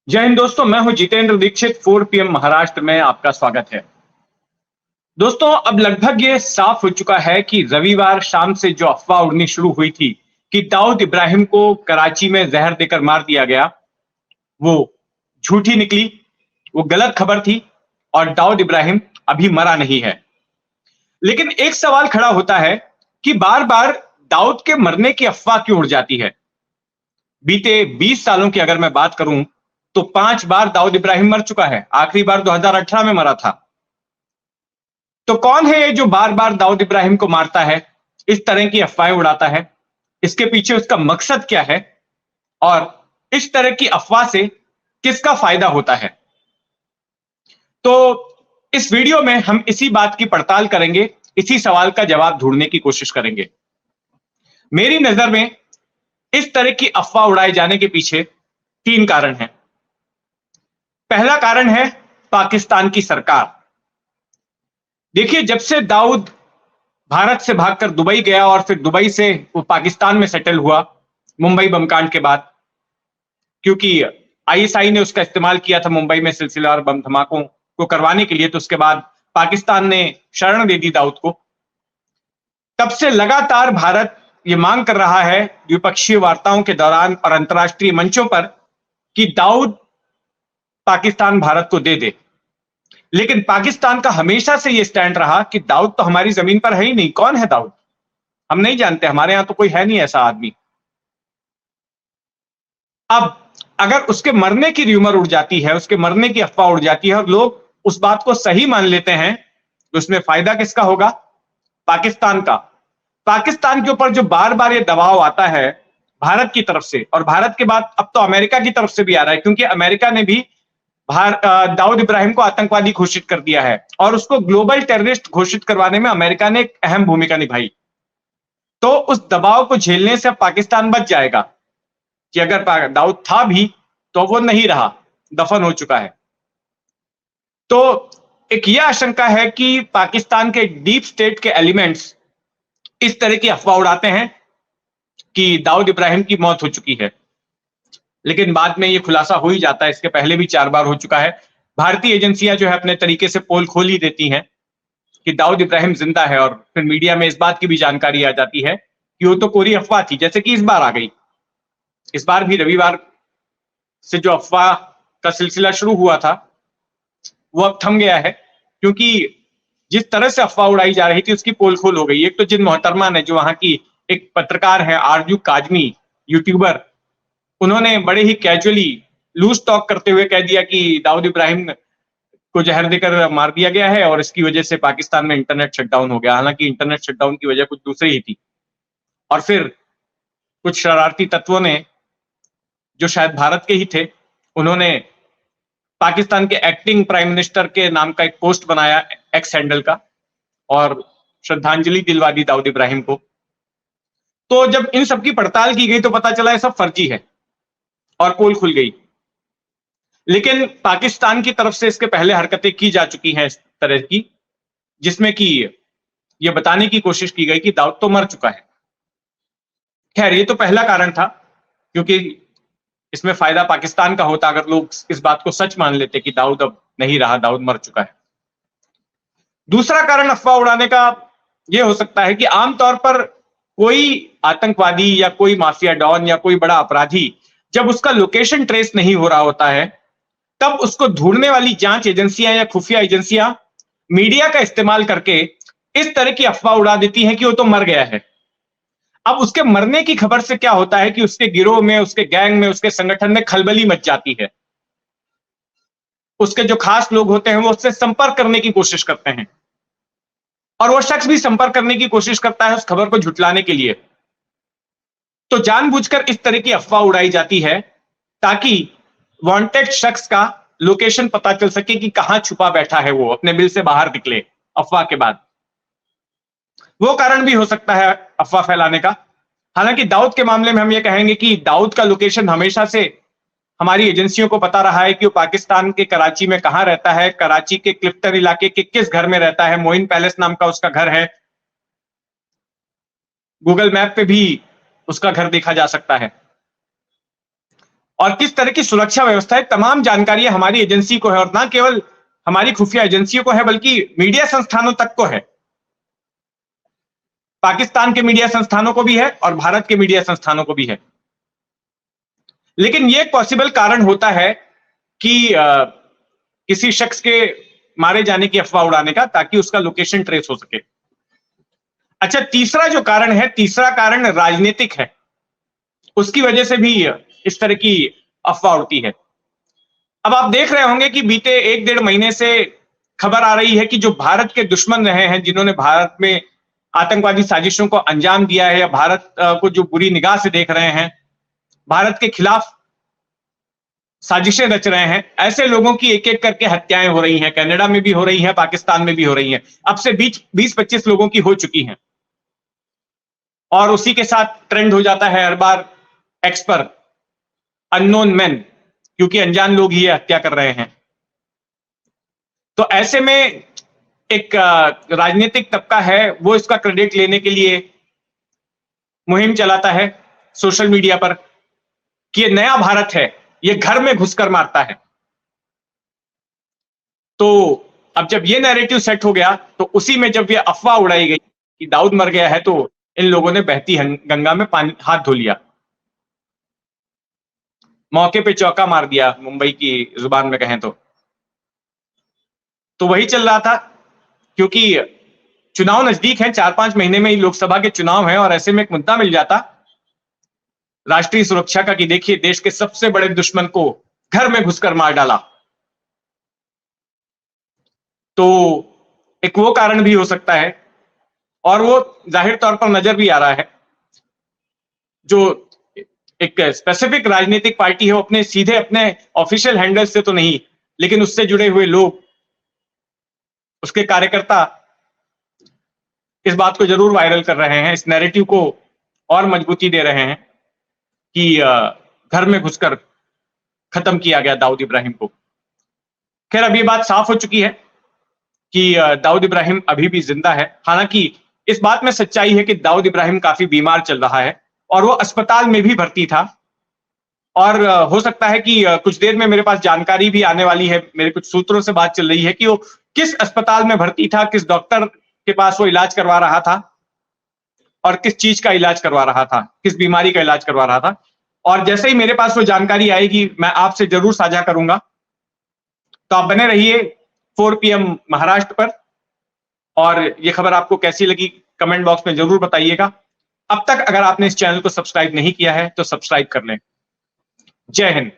जय हिंद दोस्तों, मैं हूं जितेंद्र दीक्षित। 4 पीएम महाराष्ट्र में आपका स्वागत है। दोस्तों, अब लगभग ये साफ हो चुका है कि रविवार शाम से जो अफवाह उड़नी शुरू हुई थी कि दाऊद इब्राहिम को कराची में जहर देकर मार दिया गया, वो झूठी निकली। वो गलत खबर थी और दाऊद इब्राहिम अभी मरा नहीं है। लेकिन एक सवाल खड़ा होता है कि बार बार दाऊद के मरने की अफवाह क्यों उड़ जाती है। बीते 20 सालों की अगर मैं बात करूं तो 5 बार दाऊद इब्राहिम मर चुका है। आखिरी बार 2018 में मरा था। तो कौन है ये जो बार बार दाऊद इब्राहिम को मारता है, इस तरह की अफवाहें उड़ाता है? इसके पीछे उसका मकसद क्या है और इस तरह की अफवाह से किसका फायदा होता है? तो इस वीडियो में हम इसी बात की पड़ताल करेंगे, इसी सवाल का जवाब ढूंढने की कोशिश करेंगे। मेरी नजर में इस तरह की अफवाह उड़ाए जाने के पीछे 3 कारण हैं। पहला कारण है पाकिस्तान की सरकार। देखिए, जब से दाऊद भारत से भागकर दुबई गया और फिर दुबई से वो पाकिस्तान में सेटल हुआ, मुंबई बम कांड के बाद, क्योंकि आईएसआई ने उसका इस्तेमाल किया था मुंबई में सिलसिलेवार बम धमाकों को करवाने के लिए, तो उसके बाद पाकिस्तान ने शरण दे दी दाऊद को। तब से लगातार भारत ये मांग कर रहा है द्विपक्षीय वार्ताओं के दौरान और अंतर्राष्ट्रीय मंचों पर कि दाऊद पाकिस्तान भारत को दे दे। लेकिन पाकिस्तान का हमेशा से यह स्टैंड रहा कि दाऊद तो हमारी जमीन पर है ही नहीं। कौन है दाऊद? हम नहीं जानते, हमारे यहां तो कोई है नहीं ऐसा आदमी। अब अगर उसके मरने की र्यूमर उड़ जाती है, उसके मरने की अफवाह उड़ जाती है और लोग उस बात को सही मान लेते हैं, तो उसमें फायदा किसका होगा? पाकिस्तान का। पाकिस्तान के ऊपर जो बार बार ये दबाव आता है भारत की तरफ से, और भारत के बाद अब तो अमेरिका की तरफ से भी आ रहा है, क्योंकि अमेरिका ने भी दाऊद इब्राहिम को आतंकवादी घोषित कर दिया है और उसको ग्लोबल टेररिस्ट घोषित करवाने में अमेरिका ने एक अहम भूमिका निभाई। तो उस दबाव को झेलने से पाकिस्तान बच जाएगा कि अगर दाऊद था भी तो वो नहीं रहा, दफन हो चुका है। तो एक यह आशंका है कि पाकिस्तान के डीप स्टेट के एलिमेंट्स इस तरह की अफवाह उड़ाते हैं कि दाऊद इब्राहिम की मौत हो चुकी है। लेकिन बाद में ये खुलासा हो ही जाता है, इसके पहले भी 4 बार हो चुका है। भारतीय एजेंसियां जो है अपने तरीके से पोल खोल ही देती हैं कि दाऊद इब्राहिम जिंदा है, और फिर मीडिया में इस बात की भी जानकारी आ जाती है कि वो तो कोरी अफवाह थी, जैसे कि इस बार आ गई। इस बार भी रविवार से जो अफवाह का सिलसिला शुरू हुआ था वो अब थम गया है, क्योंकि जिस तरह से अफवाह उड़ाई जा रही थी उसकी पोल खोल हो गई। एक तो जिन मोहतरमा ने, जो वहां की एक पत्रकार है आरजू काजमी, यूट्यूबर, उन्होंने बड़े ही कैजुअली लूज टॉक करते हुए कह दिया कि दाऊद इब्राहिम को जहर देकर मार दिया गया है और इसकी वजह से पाकिस्तान में इंटरनेट शटडाउन हो गया। हालांकि इंटरनेट शटडाउन की वजह कुछ दूसरी ही थी। और फिर कुछ शरारती तत्वों ने, जो शायद भारत के ही थे, उन्होंने पाकिस्तान के एक्टिंग प्राइम मिनिस्टर के नाम का एक पोस्ट बनाया एक्स हैंडल का, और श्रद्धांजलि दिलवा दी दाऊद इब्राहिम को। तो जब इन सब की पड़ताल की गई तो पता चला ये सब फर्जी है और पोल खुल गई। लेकिन पाकिस्तान की तरफ से इसके पहले हरकतें की जा चुकी हैं इस तरह की, जिसमें कि यह बताने की कोशिश की गई कि दाऊद तो मर चुका है। खैर, ये तो पहला कारण था, क्योंकि इसमें फायदा पाकिस्तान का होता अगर लोग इस बात को सच मान लेते कि दाऊद अब नहीं रहा, दाऊद मर चुका है। दूसरा कारण अफवाह उड़ाने का यह हो सकता है कि आमतौर पर कोई आतंकवादी या कोई माफिया डॉन या कोई बड़ा अपराधी, जब उसका लोकेशन ट्रेस नहीं हो रहा होता है, तब उसको ढूंढने वाली जांच एजेंसियां या खुफिया एजेंसियां मीडिया का इस्तेमाल करके इस तरह की अफवाह उड़ा देती हैं कि वो तो मर गया है। अब उसके मरने की खबर से क्या होता है कि उसके गिरोह में, उसके गैंग में, उसके संगठन में खलबली मच जाती है। उसके जो खास लोग होते हैं वो उससे संपर्क करने की कोशिश करते हैं, और वो शख्स भी संपर्क करने की कोशिश करता है उस खबर को झुटलाने के लिए। तो जानबूझकर इस तरह की अफवाह उड़ाई जाती है ताकि वांटेड शख्स का लोकेशन पता चल सके कि कहां छुपा बैठा है वो, अपने बिल से बाहर निकले अफवाह के बाद। वो कारण भी हो सकता है अफवाह फैलाने का। हालांकि दाऊद के मामले में हम ये कहेंगे कि दाऊद का लोकेशन हमेशा से हमारी एजेंसियों को पता रहा है कि वो पाकिस्तान के कराची में कहां रहता है, कराची के क्लिफ्टन इलाके के किस घर में रहता है। मोइन पैलेस नाम का उसका घर है, गूगल मैप पे भी उसका घर देखा जा सकता है। और किस तरह की सुरक्षा व्यवस्था है, तमाम जानकारियां हमारी एजेंसी को है, और ना केवल हमारी खुफिया एजेंसियों को है बल्कि मीडिया संस्थानों तक को है। पाकिस्तान के मीडिया संस्थानों को भी है और भारत के मीडिया संस्थानों को भी है। लेकिन यह एक पॉसिबल कारण होता है कि किसी शख्स के मारे जाने की अफवाह उड़ाने का, ताकि उसका लोकेशन ट्रेस हो सके। अच्छा, तीसरा जो कारण है, तीसरा कारण राजनीतिक है। उसकी वजह से भी इस तरह की अफवाह उड़ती है। अब आप देख रहे होंगे कि बीते 1-1.5 महीने से खबर आ रही है कि जो भारत के दुश्मन रहे हैं, जिन्होंने भारत में आतंकवादी साजिशों को अंजाम दिया है, या भारत को जो बुरी निगाह से देख रहे हैं, भारत के खिलाफ साजिशें रच रहे हैं, ऐसे लोगों की एक एक करके हत्याएं हो रही हैं। कनाडा में भी हो रही हैं, पाकिस्तान में भी हो रही हैं। अब से 20-25 लोगों की हो चुकी हैं। और उसी के साथ ट्रेंड हो जाता है हर बार एक्स पर, अननोन मैन, क्योंकि अनजान लोग ही हत्या कर रहे हैं। तो ऐसे में एक राजनीतिक तबका है, वो इसका क्रेडिट लेने के लिए मुहिम चलाता है सोशल मीडिया पर कि ये नया भारत है, ये घर में घुसकर मारता है। तो अब जब ये नैरेटिव सेट हो गया, तो उसी में जब ये अफवाह उड़ाई गई कि दाऊद मर गया है, तो इन लोगों ने बहती गंगा में पानी हाथ धो लिया, मौके पे चौका मार दिया, मुंबई की जुबान में कहें तो वही चल रहा था। क्योंकि चुनाव नजदीक है, 4-5 महीने में ही लोकसभा के चुनाव हैं, और ऐसे में एक मुद्दा मिल जाता राष्ट्रीय सुरक्षा का कि देखिए, देश के सबसे बड़े दुश्मन को घर में घुसकर मार डाला। तो एक वो कारण भी हो सकता है, और वो जाहिर तौर पर नजर भी आ रहा है। जो एक स्पेसिफिक राजनीतिक पार्टी है, वो अपने सीधे अपने ऑफिशियल हैंडल से तो नहीं, लेकिन उससे जुड़े हुए लोग, उसके कार्यकर्ता इस बात को जरूर वायरल कर रहे हैं, इस नैरेटिव को और मजबूती दे रहे हैं कि घर में घुसकर खत्म किया गया दाऊद इब्राहिम को। खैर, अब ये बात साफ हो चुकी है कि दाऊद इब्राहिम अभी भी जिंदा है। हालांकि इस बात में सच्चाई है कि दाऊद इब्राहिम काफी बीमार चल रहा है, और वो अस्पताल में भी भर्ती था। और हो सकता है कि कुछ देर में मेरे पास जानकारी भी आने वाली है, मेरे कुछ सूत्रों से बात चल रही है कि वो किस अस्पताल में भर्ती था, किस डॉक्टर के पास वो इलाज करवा रहा था, और किस चीज का इलाज करवा रहा था, किस बीमारी का इलाज करवा रहा था। और जैसे ही मेरे पास वो जानकारी आएगी, मैं आपसे जरूर साझा करूंगा। तो आप बने रहिए 4 PM महाराष्ट्र पर, और ये खबर आपको कैसी लगी कमेंट बॉक्स में जरूर बताइएगा। अब तक अगर आपने इस चैनल को सब्सक्राइब नहीं किया है तो सब्सक्राइब कर लें। जय हिंद।